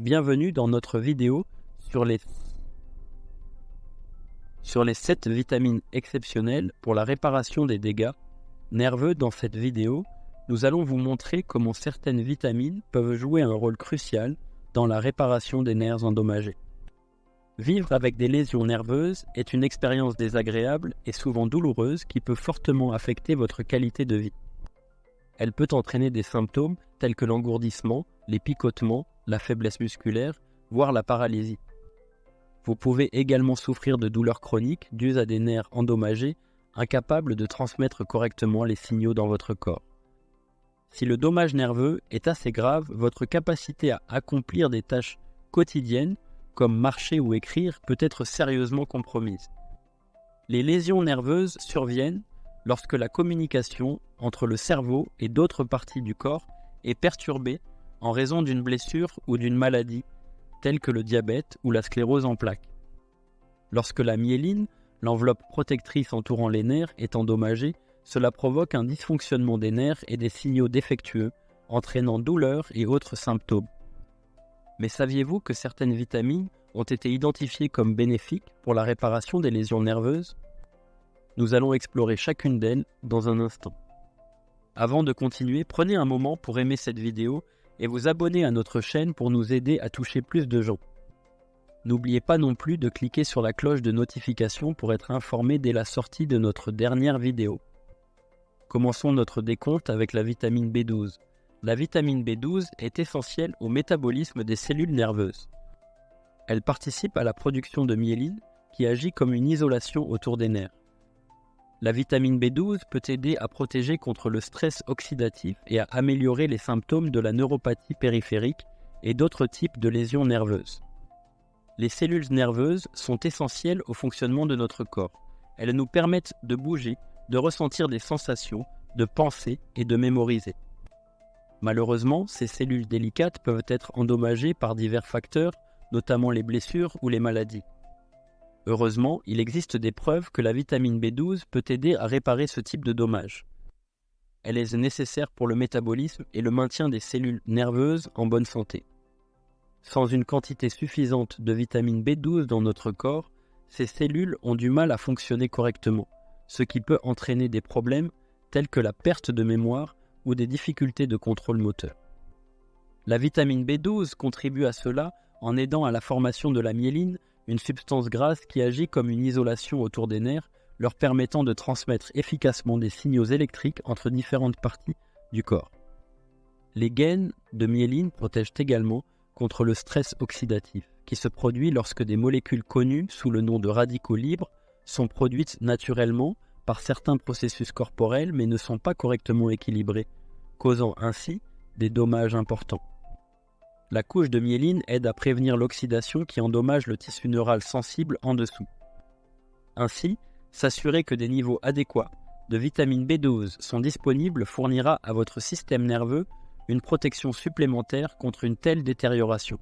Bienvenue dans notre vidéo sur les 7 vitamines exceptionnelles pour la réparation des dégâts nerveux. Dans cette vidéo, nous allons vous montrer comment certaines vitamines peuvent jouer un rôle crucial dans la réparation des nerfs endommagés. Vivre avec des lésions nerveuses est une expérience désagréable et souvent douloureuse qui peut fortement affecter votre qualité de vie. Elle peut entraîner des symptômes tels que l'engourdissement, les picotements, la faiblesse musculaire, voire la paralysie. Vous pouvez également souffrir de douleurs chroniques dues à des nerfs endommagés, incapables de transmettre correctement les signaux dans votre corps. Si le dommage nerveux est assez grave, votre capacité à accomplir des tâches quotidiennes, comme marcher ou écrire, peut être sérieusement compromise. Les lésions nerveuses surviennent lorsque la communication entre le cerveau et d'autres parties du corps est perturbée en raison d'une blessure ou d'une maladie, telle que le diabète ou la sclérose en plaques. Lorsque la myéline, l'enveloppe protectrice entourant les nerfs, est endommagée, cela provoque un dysfonctionnement des nerfs et des signaux défectueux, entraînant douleurs et autres symptômes. Mais saviez-vous que certaines vitamines ont été identifiées comme bénéfiques pour la réparation des lésions nerveuses ? Nous allons explorer chacune d'elles dans un instant. Avant de continuer, prenez un moment pour aimer cette vidéo et vous abonner à notre chaîne pour nous aider à toucher plus de gens. N'oubliez pas non plus de cliquer sur la cloche de notification pour être informé dès la sortie de notre dernière vidéo. Commençons notre décompte avec la vitamine B12. La vitamine B12 est essentielle au métabolisme des cellules nerveuses. Elle participe à la production de myéline qui agit comme une isolation autour des nerfs. La vitamine B12 peut aider à protéger contre le stress oxydatif et à améliorer les symptômes de la neuropathie périphérique et d'autres types de lésions nerveuses. Les cellules nerveuses sont essentielles au fonctionnement de notre corps. Elles nous permettent de bouger, de ressentir des sensations, de penser et de mémoriser. Malheureusement, ces cellules délicates peuvent être endommagées par divers facteurs, notamment les blessures ou les maladies. Heureusement, il existe des preuves que la vitamine B12 peut aider à réparer ce type de dommages. Elle est nécessaire pour le métabolisme et le maintien des cellules nerveuses en bonne santé. Sans une quantité suffisante de vitamine B12 dans notre corps, ces cellules ont du mal à fonctionner correctement, ce qui peut entraîner des problèmes tels que la perte de mémoire ou des difficultés de contrôle moteur. La vitamine B12 contribue à cela en aidant à la formation de la myéline, une substance grasse qui agit comme une isolation autour des nerfs, leur permettant de transmettre efficacement des signaux électriques entre différentes parties du corps. Les gaines de myéline protègent également contre le stress oxydatif, qui se produit lorsque des molécules connues sous le nom de radicaux libres sont produites naturellement par certains processus corporels mais ne sont pas correctement équilibrés, causant ainsi des dommages importants. La couche de myéline aide à prévenir l'oxydation qui endommage le tissu neural sensible en dessous. Ainsi, s'assurer que des niveaux adéquats de vitamine B12 sont disponibles fournira à votre système nerveux une protection supplémentaire contre une telle détérioration.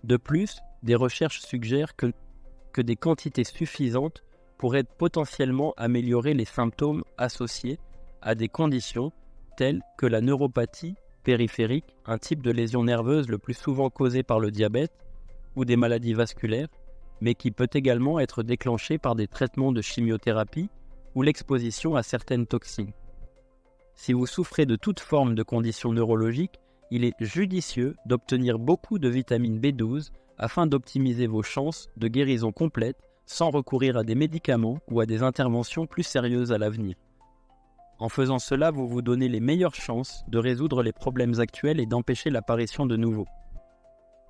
De plus, des recherches suggèrent que des quantités suffisantes pourraient potentiellement améliorer les symptômes associés à des conditions telles que la neuropathie périphérique, un type de lésion nerveuse le plus souvent causé par le diabète ou des maladies vasculaires, mais qui peut également être déclenché par des traitements de chimiothérapie ou l'exposition à certaines toxines. Si vous souffrez de toute forme de conditions neurologiques, il est judicieux d'obtenir beaucoup de vitamine B12 afin d'optimiser vos chances de guérison complète sans recourir à des médicaments ou à des interventions plus sérieuses à l'avenir. En faisant cela, vous vous donnez les meilleures chances de résoudre les problèmes actuels et d'empêcher l'apparition de nouveaux.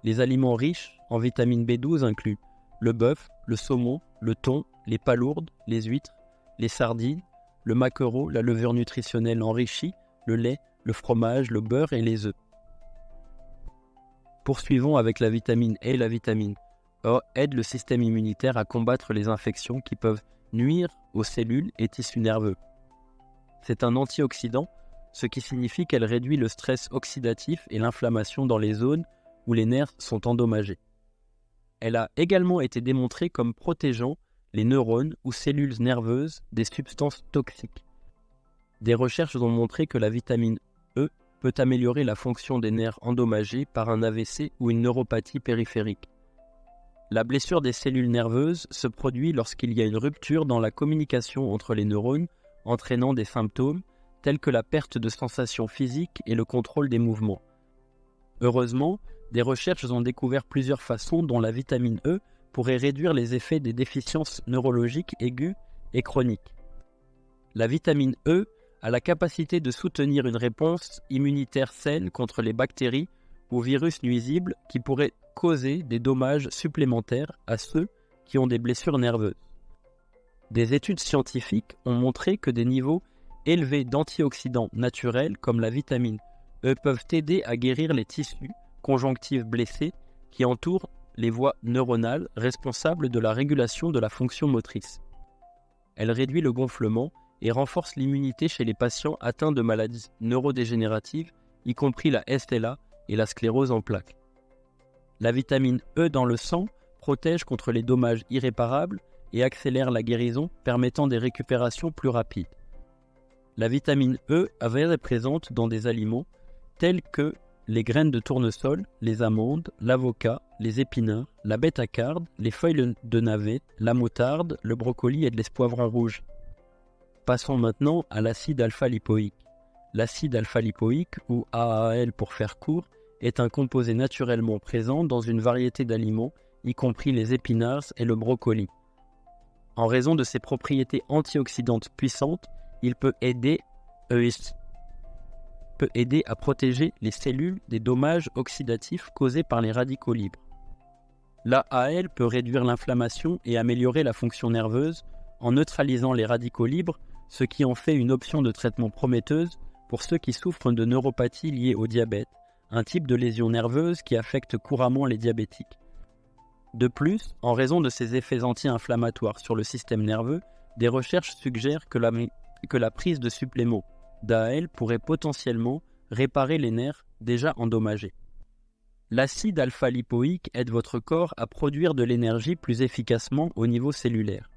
Les aliments riches en vitamine B12 incluent le bœuf, le saumon, le thon, les palourdes, les huîtres, les sardines, le maquereau, la levure nutritionnelle enrichie, le lait, le fromage, le beurre et les œufs. Poursuivons avec la vitamine E. La vitamine E aide le système immunitaire à combattre les infections qui peuvent nuire aux cellules et tissus nerveux. C'est un antioxydant, ce qui signifie qu'elle réduit le stress oxydatif et l'inflammation dans les zones où les nerfs sont endommagés. Elle a également été démontrée comme protégeant les neurones ou cellules nerveuses des substances toxiques. Des recherches ont montré que la vitamine E peut améliorer la fonction des nerfs endommagés par un AVC ou une neuropathie périphérique. La blessure des cellules nerveuses se produit lorsqu'il y a une rupture dans la communication entre les neurones, entraînant des symptômes tels que la perte de sensations physiques et le contrôle des mouvements. Heureusement, des recherches ont découvert plusieurs façons dont la vitamine E pourrait réduire les effets des déficiences neurologiques aiguës et chroniques. La vitamine E a la capacité de soutenir une réponse immunitaire saine contre les bactéries ou virus nuisibles qui pourraient causer des dommages supplémentaires à ceux qui ont des blessures nerveuses. Des études scientifiques ont montré que des niveaux élevés d'antioxydants naturels comme la vitamine E peuvent aider à guérir les tissus conjonctifs blessés qui entourent les voies neuronales responsables de la régulation de la fonction motrice. Elle réduit le gonflement et renforce l'immunité chez les patients atteints de maladies neurodégénératives, y compris la SLA et la sclérose en plaques. La vitamine E dans le sang protège contre les dommages irréparables et accélère la guérison, permettant des récupérations plus rapides. La vitamine E est présente dans des aliments tels que les graines de tournesol, les amandes, l'avocat, les épinards, la bêta-carde, les feuilles de navet, la moutarde, le brocoli et les poivrons rouges. Passons maintenant à l'acide alpha-lipoïque. L'acide alpha-lipoïque, ou AAL pour faire court, est un composé naturellement présent dans une variété d'aliments, y compris les épinards et le brocoli. En raison de ses propriétés antioxydantes puissantes, il peut aider à protéger les cellules des dommages oxydatifs causés par les radicaux libres. L'AAL peut réduire l'inflammation et améliorer la fonction nerveuse en neutralisant les radicaux libres, ce qui en fait une option de traitement prometteuse pour ceux qui souffrent de neuropathie liée au diabète, un type de lésion nerveuse qui affecte couramment les diabétiques. De plus, en raison de ses effets anti-inflammatoires sur le système nerveux, des recherches suggèrent que la prise de suppléments d'AAL pourrait potentiellement réparer les nerfs déjà endommagés. L'acide alpha-lipoïque aide votre corps à produire de l'énergie plus efficacement au niveau cellulaire.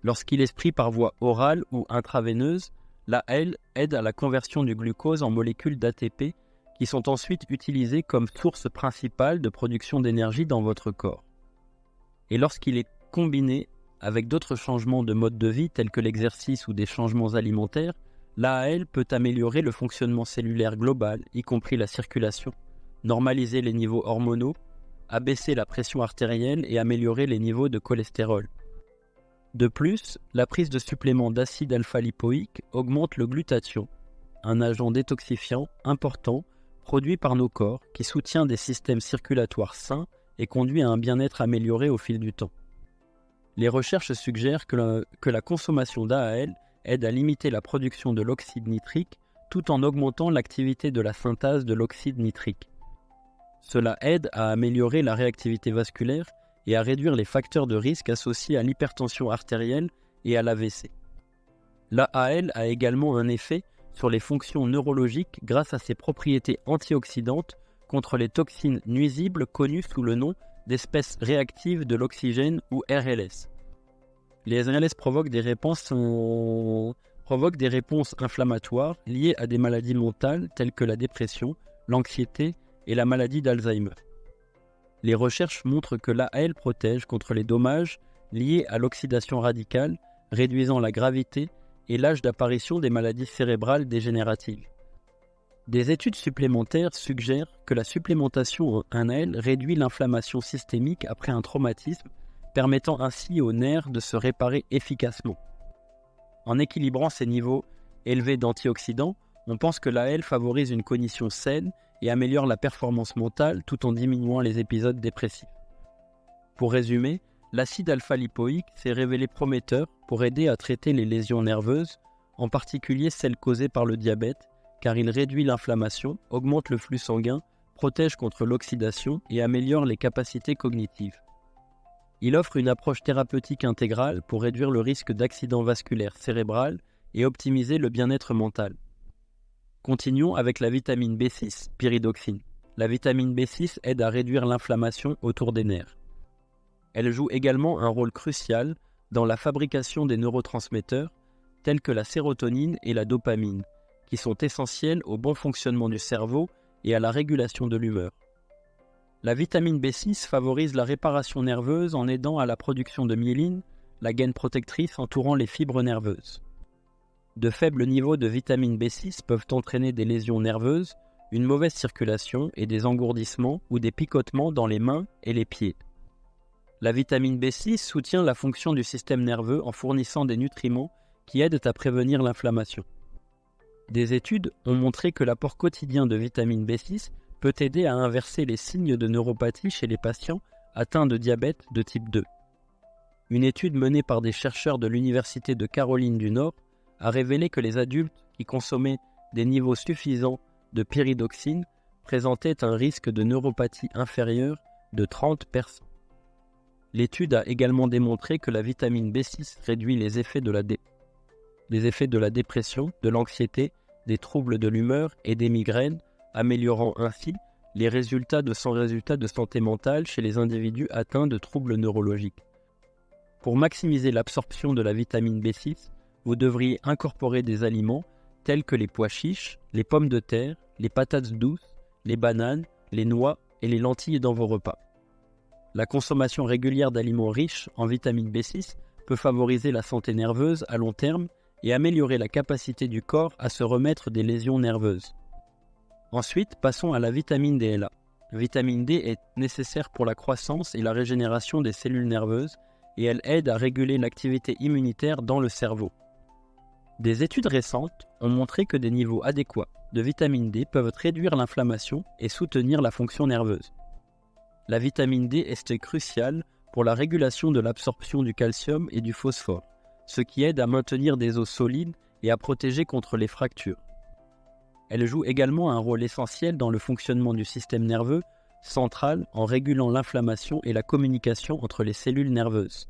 Lorsqu'il est pris par voie orale ou intraveineuse, l'AAL aide à la conversion du glucose en molécules d'ATP qui sont ensuite utilisées comme source principale de production d'énergie dans votre corps. Et lorsqu'il est combiné avec d'autres changements de mode de vie tels que l'exercice ou des changements alimentaires, l'AAL peut améliorer le fonctionnement cellulaire global, y compris la circulation, normaliser les niveaux hormonaux, abaisser la pression artérielle et améliorer les niveaux de cholestérol. De plus, la prise de suppléments d'acide alpha-lipoïque augmente le glutathion, un agent détoxifiant important produit par nos corps qui soutient des systèmes circulatoires sains et conduit à un bien-être amélioré au fil du temps. Les recherches suggèrent que la consommation d'AAL aide à limiter la production de l'oxyde nitrique tout en augmentant l'activité de la synthase de l'oxyde nitrique. Cela aide à améliorer la réactivité vasculaire et à réduire les facteurs de risque associés à l'hypertension artérielle et à l'AVC. L'AAL a également un effet sur les fonctions neurologiques grâce à ses propriétés antioxydantes contre les toxines nuisibles connues sous le nom d'espèces réactives de l'oxygène ou RLS. Les RLS provoquent des réponses inflammatoires liées à des maladies mentales telles que la dépression, l'anxiété et la maladie d'Alzheimer. Les recherches montrent que l'AAL protège contre les dommages liés à l'oxydation radicale, réduisant la gravité et l'âge d'apparition des maladies cérébrales dégénératives. Des études supplémentaires suggèrent que la supplémentation en AAL réduit l'inflammation systémique après un traumatisme, permettant ainsi aux nerfs de se réparer efficacement. En équilibrant ces niveaux élevés d'antioxydants, on pense que l'AAL favorise une cognition saine et améliore la performance mentale tout en diminuant les épisodes dépressifs. Pour résumer, l'acide alpha-lipoïque s'est révélé prometteur pour aider à traiter les lésions nerveuses, en particulier celles causées par le diabète, car il réduit l'inflammation, augmente le flux sanguin, protège contre l'oxydation et améliore les capacités cognitives. Il offre une approche thérapeutique intégrale pour réduire le risque d'accident vasculaire cérébral et optimiser le bien-être mental. Continuons avec la vitamine B6, pyridoxine. La vitamine B6 aide à réduire l'inflammation autour des nerfs. Elle joue également un rôle crucial dans la fabrication des neurotransmetteurs tels que la sérotonine et la dopamine, qui sont essentiels au bon fonctionnement du cerveau et à la régulation de l'humeur. La vitamine B6 favorise la réparation nerveuse en aidant à la production de myéline, la gaine protectrice entourant les fibres nerveuses. De faibles niveaux de vitamine B6 peuvent entraîner des lésions nerveuses, une mauvaise circulation et des engourdissements ou des picotements dans les mains et les pieds. La vitamine B6 soutient la fonction du système nerveux en fournissant des nutriments qui aident à prévenir l'inflammation. Des études ont montré que l'apport quotidien de vitamine B6 peut aider à inverser les signes de neuropathie chez les patients atteints de diabète de type 2. Une étude menée par des chercheurs de l'Université de Caroline du Nord a révélé que les adultes qui consommaient des niveaux suffisants de pyridoxine présentaient un risque de neuropathie inférieur de 30%. L'étude a également démontré que la vitamine B6 réduit les effets de la dépression, de l'anxiété, des troubles de l'humeur et des migraines, améliorant ainsi les résultats de santé mentale chez les individus atteints de troubles neurologiques. Pour maximiser l'absorption de la vitamine B6, vous devriez incorporer des aliments tels que les pois chiches, les pommes de terre, les patates douces, les bananes, les noix et les lentilles dans vos repas. La consommation régulière d'aliments riches en vitamine B6 peut favoriser la santé nerveuse à long terme et améliorer la capacité du corps à se remettre des lésions nerveuses. Ensuite, passons à la vitamine DLA. La vitamine D est nécessaire pour la croissance et la régénération des cellules nerveuses et elle aide à réguler l'activité immunitaire dans le cerveau. Des études récentes ont montré que des niveaux adéquats de vitamine D peuvent réduire l'inflammation et soutenir la fonction nerveuse. La vitamine D est cruciale pour la régulation de l'absorption du calcium et du phosphore, ce qui aide à maintenir des os solides et à protéger contre les fractures. Elle joue également un rôle essentiel dans le fonctionnement du système nerveux central en régulant l'inflammation et la communication entre les cellules nerveuses.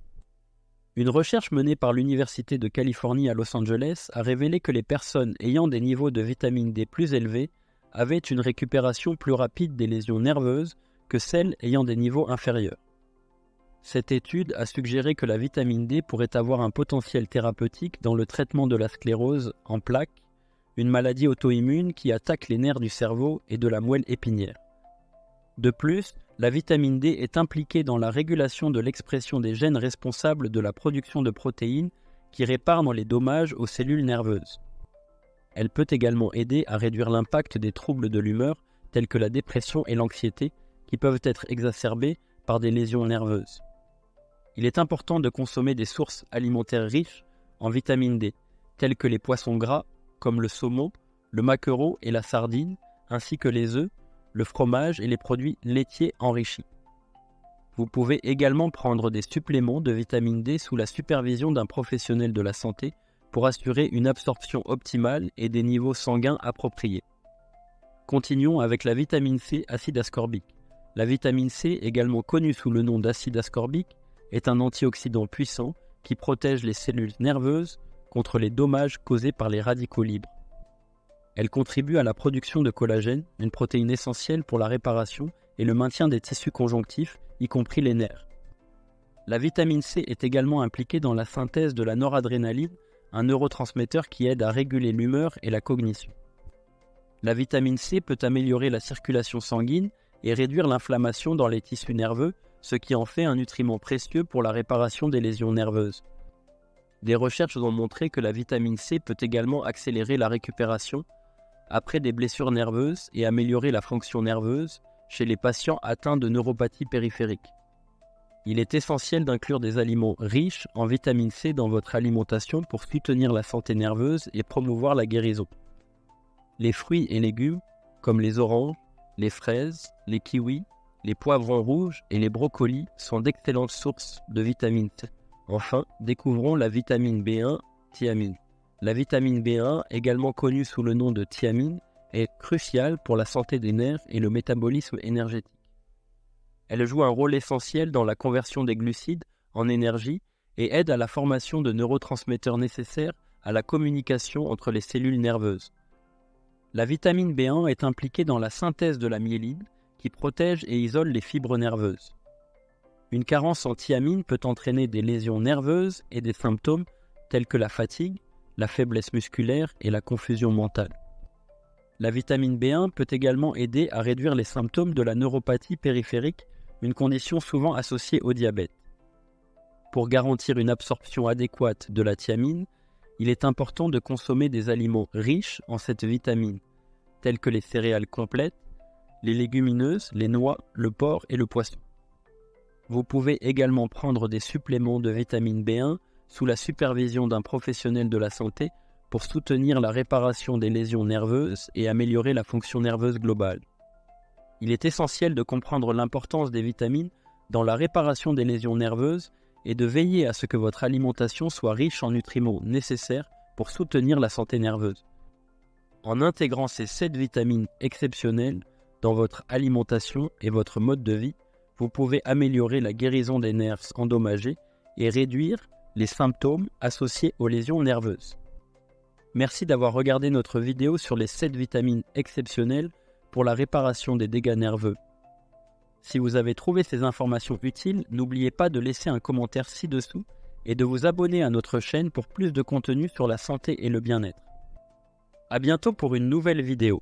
Une recherche menée par l'Université de Californie à Los Angeles a révélé que les personnes ayant des niveaux de vitamine D plus élevés avaient une récupération plus rapide des lésions nerveuses que celles ayant des niveaux inférieurs. Cette étude a suggéré que la vitamine D pourrait avoir un potentiel thérapeutique dans le traitement de la sclérose en plaques, une maladie auto-immune qui attaque les nerfs du cerveau et de la moelle épinière. De plus, la vitamine D est impliquée dans la régulation de l'expression des gènes responsables de la production de protéines qui réparent les dommages aux cellules nerveuses. Elle peut également aider à réduire l'impact des troubles de l'humeur tels que la dépression et l'anxiété qui peuvent être exacerbés par des lésions nerveuses. Il est important de consommer des sources alimentaires riches en vitamine D, telles que les poissons gras comme le saumon, le maquereau et la sardine, ainsi que les œufs, le fromage et les produits laitiers enrichis. Vous pouvez également prendre des suppléments de vitamine D sous la supervision d'un professionnel de la santé pour assurer une absorption optimale et des niveaux sanguins appropriés. Continuons avec la vitamine C acide ascorbique. La vitamine C, également connue sous le nom d'acide ascorbique, est un antioxydant puissant qui protège les cellules nerveuses contre les dommages causés par les radicaux libres. Elle contribue à la production de collagène, une protéine essentielle pour la réparation et le maintien des tissus conjonctifs, y compris les nerfs. La vitamine C est également impliquée dans la synthèse de la noradrénaline, un neurotransmetteur qui aide à réguler l'humeur et la cognition. La vitamine C peut améliorer la circulation sanguine et réduire l'inflammation dans les tissus nerveux, ce qui en fait un nutriment précieux pour la réparation des lésions nerveuses. Des recherches ont montré que la vitamine C peut également accélérer la récupération après des blessures nerveuses et améliorer la fonction nerveuse chez les patients atteints de neuropathie périphérique. Il est essentiel d'inclure des aliments riches en vitamine C dans votre alimentation pour soutenir la santé nerveuse et promouvoir la guérison. Les fruits et légumes, comme les oranges, les fraises, les kiwis, les poivrons rouges et les brocolis sont d'excellentes sources de vitamine C. Enfin, découvrons la vitamine B1, thiamine. La vitamine B1, également connue sous le nom de thiamine, est cruciale pour la santé des nerfs et le métabolisme énergétique. Elle joue un rôle essentiel dans la conversion des glucides en énergie et aide à la formation de neurotransmetteurs nécessaires à la communication entre les cellules nerveuses. La vitamine B1 est impliquée dans la synthèse de la myéline qui protège et isole les fibres nerveuses. Une carence en thiamine peut entraîner des lésions nerveuses et des symptômes tels que la fatigue, la faiblesse musculaire et la confusion mentale. La vitamine B1 peut également aider à réduire les symptômes de la neuropathie périphérique, une condition souvent associée au diabète. Pour garantir une absorption adéquate de la thiamine, il est important de consommer des aliments riches en cette vitamine, tels que les céréales complètes, les légumineuses, les noix, le porc et le poisson. Vous pouvez également prendre des suppléments de vitamine B1 sous la supervision d'un professionnel de la santé pour soutenir la réparation des lésions nerveuses et améliorer la fonction nerveuse globale. Il est essentiel de comprendre l'importance des vitamines dans la réparation des lésions nerveuses et de veiller à ce que votre alimentation soit riche en nutriments nécessaires pour soutenir la santé nerveuse. En intégrant ces 7 vitamines exceptionnelles dans votre alimentation et votre mode de vie, vous pouvez améliorer la guérison des nerfs endommagés et réduire les symptômes associés aux lésions nerveuses. Merci d'avoir regardé notre vidéo sur les 7 vitamines exceptionnelles pour la réparation des dégâts nerveux. Si vous avez trouvé ces informations utiles, n'oubliez pas de laisser un commentaire ci-dessous et de vous abonner à notre chaîne pour plus de contenu sur la santé et le bien-être. À bientôt pour une nouvelle vidéo.